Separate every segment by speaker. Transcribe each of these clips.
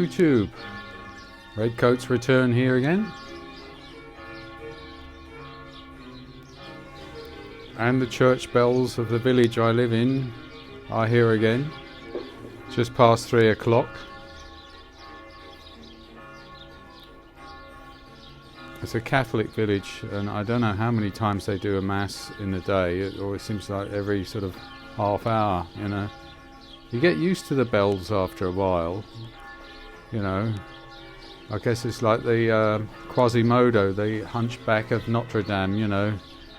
Speaker 1: YouTube. Redcoats return here again. And the church bells of the village I live in are here again. Just past 3 o'clock. It's a Catholic village, and I don't know how many times they do a mass in the day. It always seems like every sort of half hour, you know. You get used to the bells after a while, you know. I guess it's like the Quasimodo, the Hunchback of Notre Dame, you know.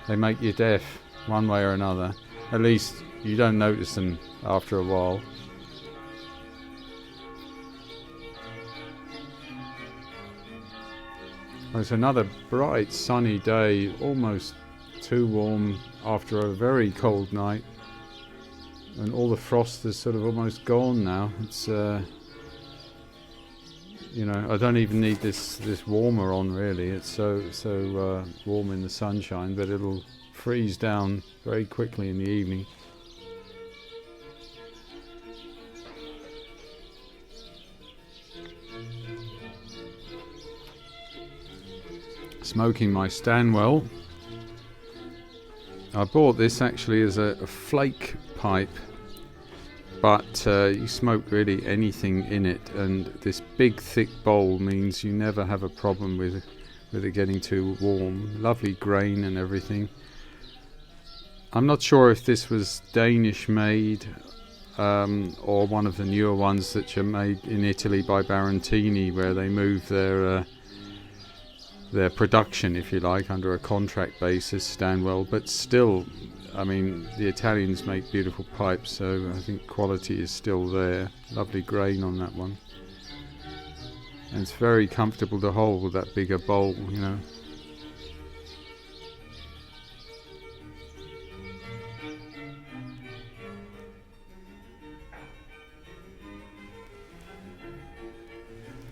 Speaker 1: They make you deaf one way or another. At least you don't notice them after a while. It's another bright sunny day, almost too warm after a very cold night, and all the frost is sort of almost gone now. It's you know, I don't even need this warmer on really. It's so warm in the sunshine, but it'll freeze down very quickly in the evening. Smoking my Stanwell. I bought this actually as a flake pipe, but you smoke really anything in it, and this big thick bowl means you never have a problem with it getting too warm. Lovely grain and everything. I'm not sure if this was Danish made or one of the newer ones that are made in Italy by Barantini, where they move their production, if you like, under a contract basis, Stanwell. But still, I mean, the Italians make beautiful pipes, so I think quality is still there. Lovely grain on that one, and it's very comfortable to hold with that bigger bowl, you know.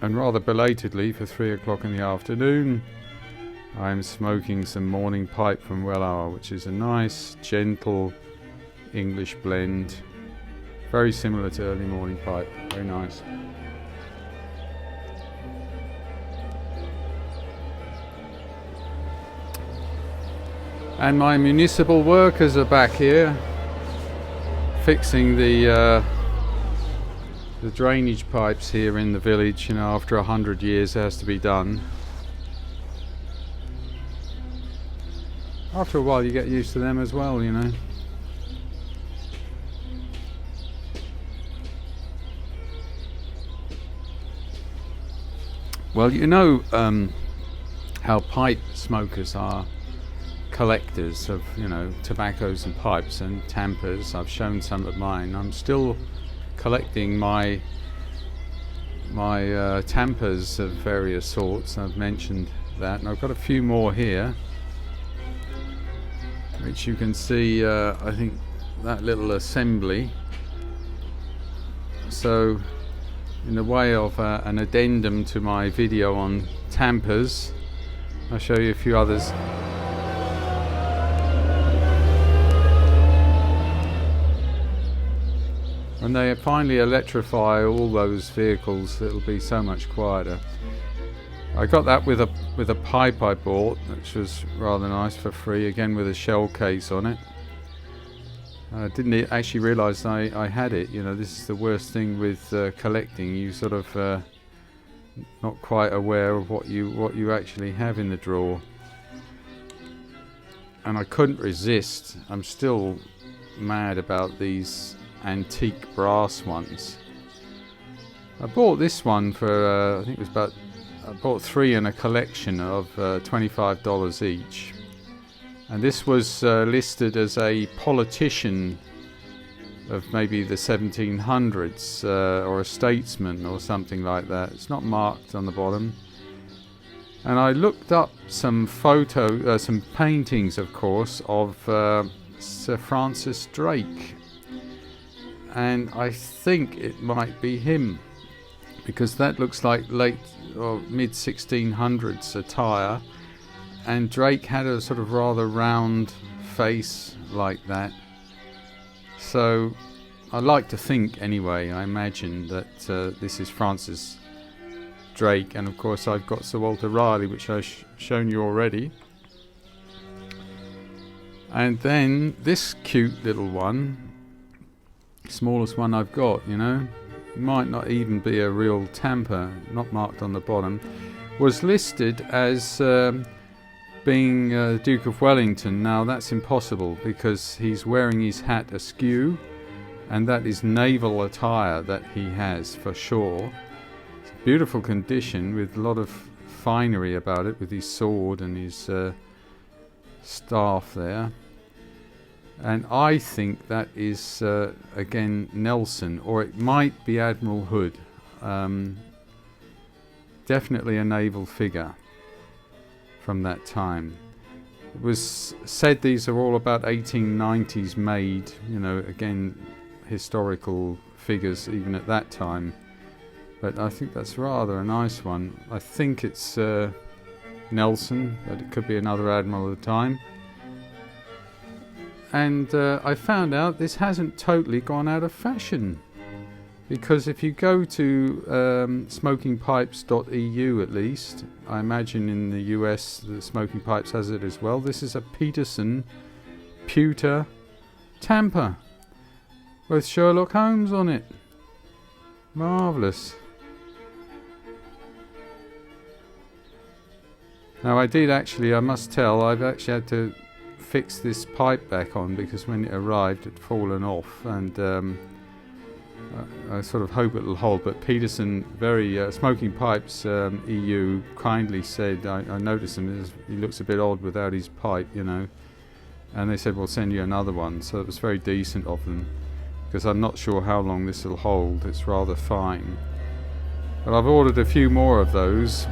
Speaker 1: And rather belatedly, for 3 o'clock in the afternoon, I'm smoking some morning pipe from Wellhour, which is a nice, gentle English blend. Very similar to early morning pipe. Very nice. And my municipal workers are back here, fixing the drainage pipes here in the village. You know, after 100 years it has to be done. After a while you get used to them as well, you know. Well, you know how pipe smokers are collectors of, you know, tobaccos and pipes and tampers. I've shown some of mine. I'm still collecting my tampers of various sorts. I've mentioned that, and I've got a few more here, which you can see. I think that little assembly. So, in the way of an addendum to my video on tampers, I'll show you a few others. When they finally electrify all those vehicles, it'll be so much quieter. I got that with a pipe I bought, which was rather nice, for free, again with a shell case on it. I didn't actually realise I had it. You know, this is the worst thing with collecting. You sort of not quite aware of what you actually have in the drawer. And I couldn't resist. I'm still mad about these antique brass ones. I bought this one for I think it was about, I bought 3 in a collection of $25 each, and this was listed as a politician of maybe the 1700s or a statesman or something like that. It's not marked on the bottom. And I looked up some some paintings, of course, of Sir Francis Drake, and I think it might be him, because that looks like late or mid 1600s attire, and Drake had a sort of rather round face like that. So I like to think, anyway, I imagine that this is Francis Drake, and of course I've got Sir Walter Raleigh, which I've shown you already. And then this cute little one, smallest one I've got, you know, might not even be a real tamper, not marked on the bottom, was listed as being Duke of Wellington. Now that's impossible because he's wearing his hat askew, and that is naval attire that he has for sure. It's a beautiful condition with a lot of finery about it, with his sword and his staff there. And I think that is again Nelson, or it might be Admiral Hood. Definitely a naval figure from that time. It was said these are all about 1890s made, you know, again historical figures even at that time. But I think that's rather a nice one. I think it's Nelson, but it could be another admiral at the time. And I found out this hasn't totally gone out of fashion, because if you go to smokingpipes.eu, at least, I imagine in the US the Smoking Pipes has it as well, this is a Peterson pewter tamper with Sherlock Holmes on it. Marvellous. Now I must tell, I've actually had to fix this pipe back on because when it arrived it had fallen off, and I sort of hope it'll hold. But Peterson, Smoking Pipes EU kindly said, I noticed him, he looks a bit odd without his pipe, you know, and they said we'll send you another one. So it was very decent of them, because I'm not sure how long this will hold. It's rather fine, but I've ordered a few more of those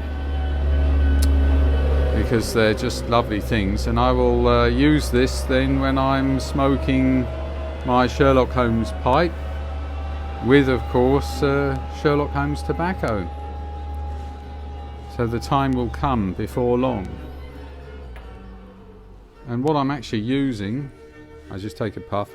Speaker 1: because they're just lovely things, and I will use this then when I'm smoking my Sherlock Holmes pipe with, of course, Sherlock Holmes tobacco. So the time will come before long. And what I'm actually using, I just take a puff.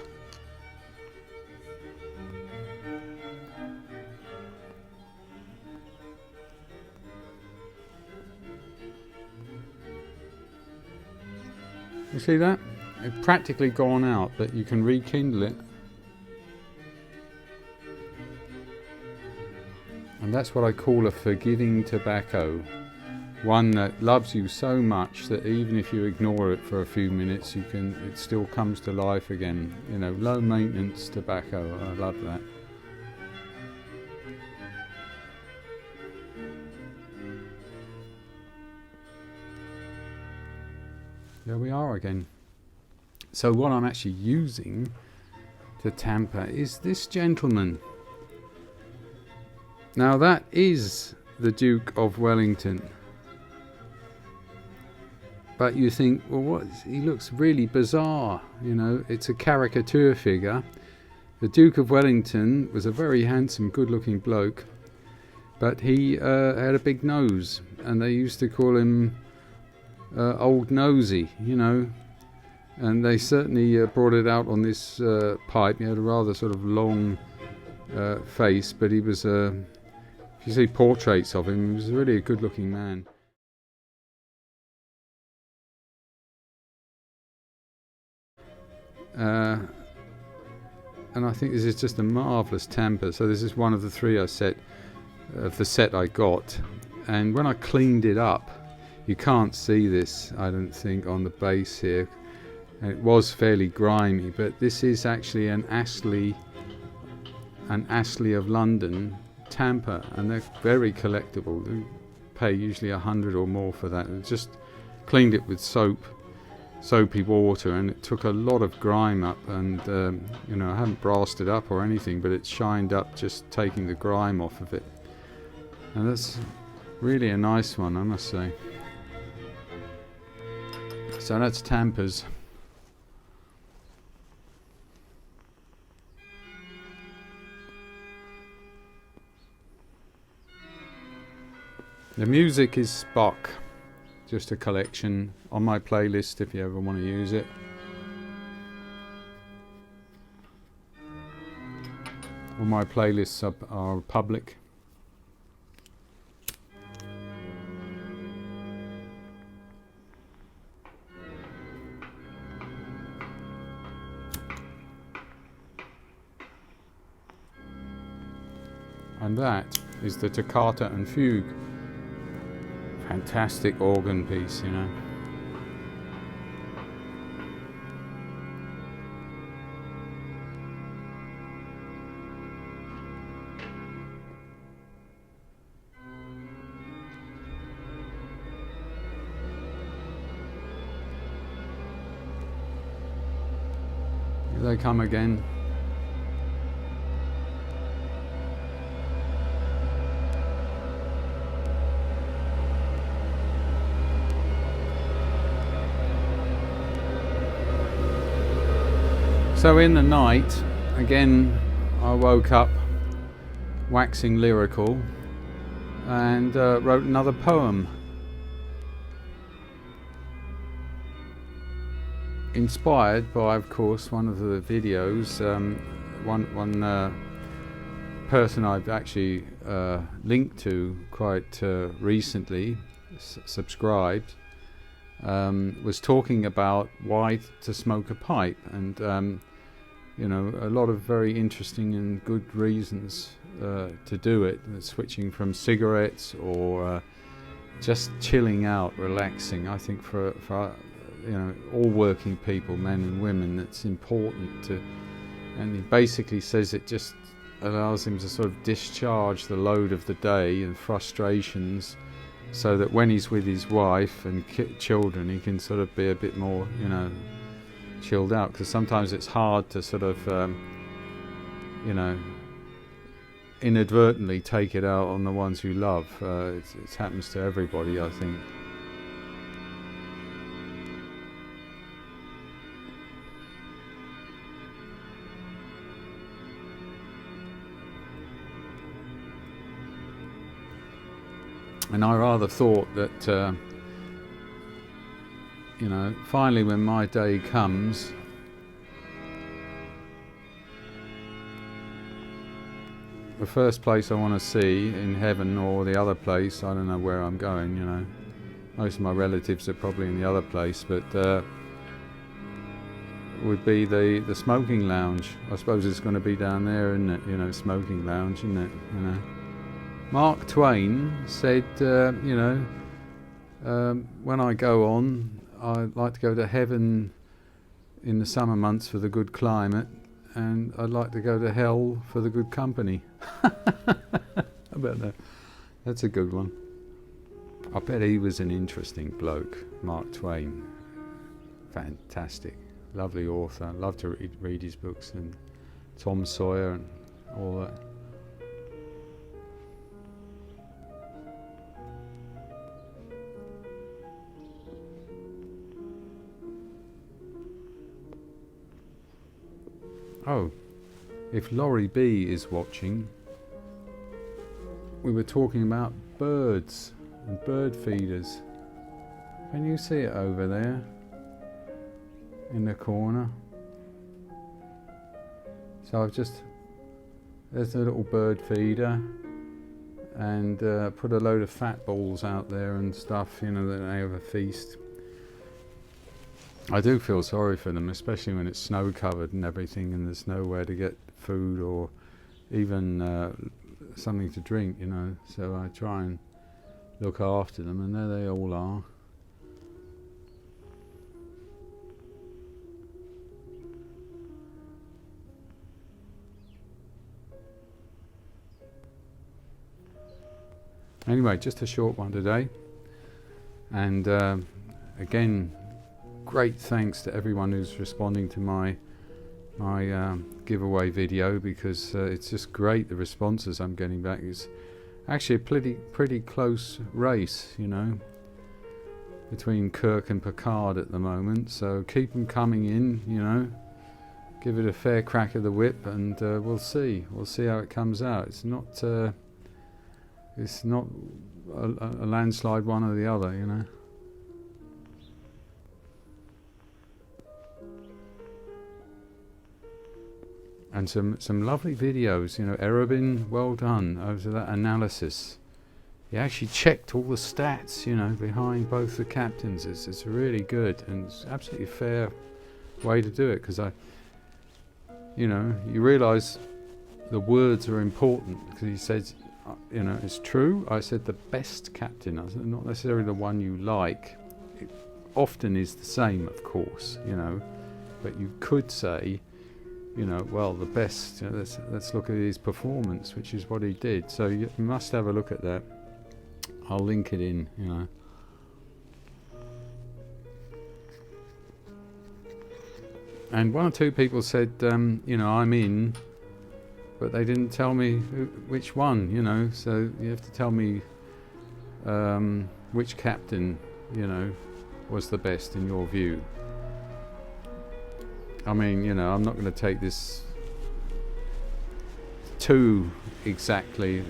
Speaker 1: You see that? It's practically gone out, but you can rekindle it. And that's what I call a forgiving tobacco. One that loves you so much that even if you ignore it for a few minutes, it still comes to life again. You know, low maintenance tobacco. I love that. There we are again. So what I'm actually using to tamper is this gentleman. Now that is the Duke of Wellington. But you think, well, he looks really bizarre, you know, it's a caricature figure. The Duke of Wellington was a very handsome, good-looking bloke, but he had a big nose, and they used to call him Old Nosey, you know, and they certainly brought it out on this pipe. He had a rather sort of long face, but he was, if you see portraits of him, he was really a good-looking man. And I think this is just a marvellous tamper. So this is one of the three of the set I got, and when I cleaned it up, you can't see this, I don't think, on the base here. And it was fairly grimy, but this is actually an Astley of London tamper, and they're very collectible. You pay usually 100 or more for that. I just cleaned it with soapy water, and it took a lot of grime up, and you know, I haven't brassed it up or anything, but it's shined up just taking the grime off of it. And that's really a nice one, I must say. So that's tampers. The music is Spock, just a collection on my playlist if you ever want to use it. All my playlists are public. And that is the Toccata and Fugue. Fantastic organ piece, you know. Here they come again. So in the night, again, I woke up waxing lyrical and wrote another poem. Inspired by, of course, one of the videos, one person I've actually linked to quite recently, subscribed, was talking about why to smoke a pipe, and you know, a lot of very interesting and good reasons to do it, switching from cigarettes or just chilling out, relaxing. I think for you know, all working people, men and women, it's important to, and he basically says it just allows him to sort of discharge the load of the day and frustrations, so that when he's with his wife and children, he can sort of be a bit more, you know, chilled out, because sometimes it's hard to sort of you know, inadvertently take it out on the ones you love. It happens to everybody, I think. And I rather thought that you know, finally when my day comes, the first place I want to see in heaven, or the other place, I don't know where I'm going, you know. Most of my relatives are probably in the other place, but would be the smoking lounge. I suppose it's going to be down there, isn't it? You know, smoking lounge, isn't it? You know. Mark Twain said, you know, when I go on, I'd like to go to heaven in the summer months for the good climate, and I'd like to go to hell for the good company. How about that? That's a good one. I bet he was an interesting bloke, Mark Twain. Fantastic. Lovely author. Love to read his books, and Tom Sawyer and all that. Oh, if Laurie B is watching, we were talking about birds and bird feeders. Can you see it over there in the corner? So I've just, there's a little bird feeder, and put a load of fat balls out there and stuff, you know, that they have a feast. I do feel sorry for them, especially when it's snow covered and everything, and there's nowhere to get food or even something to drink, you know. So I try and look after them, and there they all are. Anyway, just a short one today, and again, great thanks to everyone who's responding to my giveaway video, because it's just great, the responses I'm getting back. It's actually a pretty close race, you know, between Kirk and Picard at the moment, so keep them coming in, you know, give it a fair crack of the whip, and we'll see how it comes out. It's not a landslide one or the other, you know. And some lovely videos, you know. Erobin, well done over that analysis. He actually checked all the stats, you know, behind both the captains. It's really good, and it's absolutely a fair way to do it, because you know, you realise the words are important, because he said, you know, it's true. I said the best captain. I said not necessarily the one you like. It often is the same, of course, you know, but you could say, you know, well, the best. You know, let's look at his performance, which is what he did. So you must have a look at that. I'll link it in, you know. And one or two people said, you know, I'm in, but they didn't tell me which one, you know. So you have to tell me which captain, you know, was the best in your view. I mean, you know, I'm not going to take this too exactly,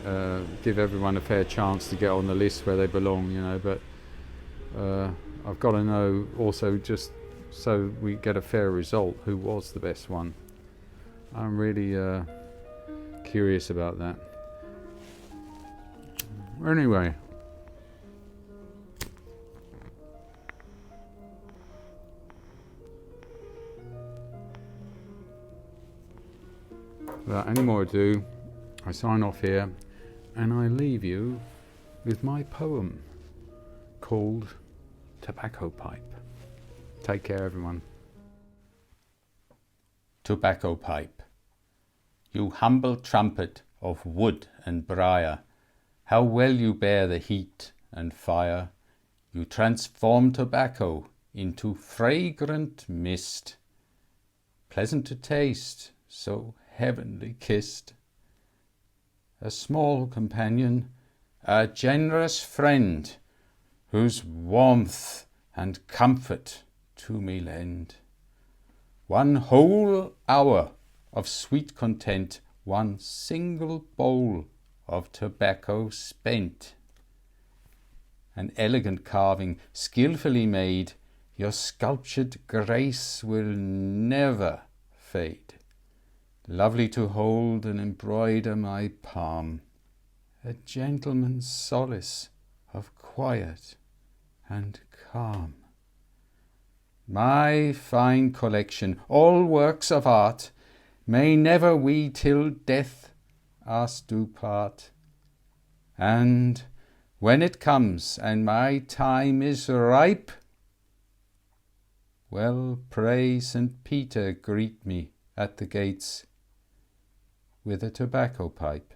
Speaker 1: give everyone a fair chance to get on the list where they belong, you know, but I've got to know also, just so we get a fair result, who was the best one. I'm really curious about that. Anyway, without any more ado, I sign off here, and I leave you with my poem called Tobacco Pipe. Take care, everyone.
Speaker 2: Tobacco Pipe. You humble trumpet of wood and briar, how well you bear the heat and fire. You transform tobacco into fragrant mist, pleasant to taste, so heavenly kissed. A small companion, a generous friend, whose warmth and comfort to me lend. One whole hour of sweet content, one single bowl of tobacco spent. An elegant carving, skilfully made, your sculptured grace will never fade. Lovely to hold and embroider my palm, a gentleman's solace of quiet and calm. My fine collection, all works of art, may never we till death us do part. And when it comes and my time is ripe, well, pray St. Peter greet me at the gates with a tobacco pipe.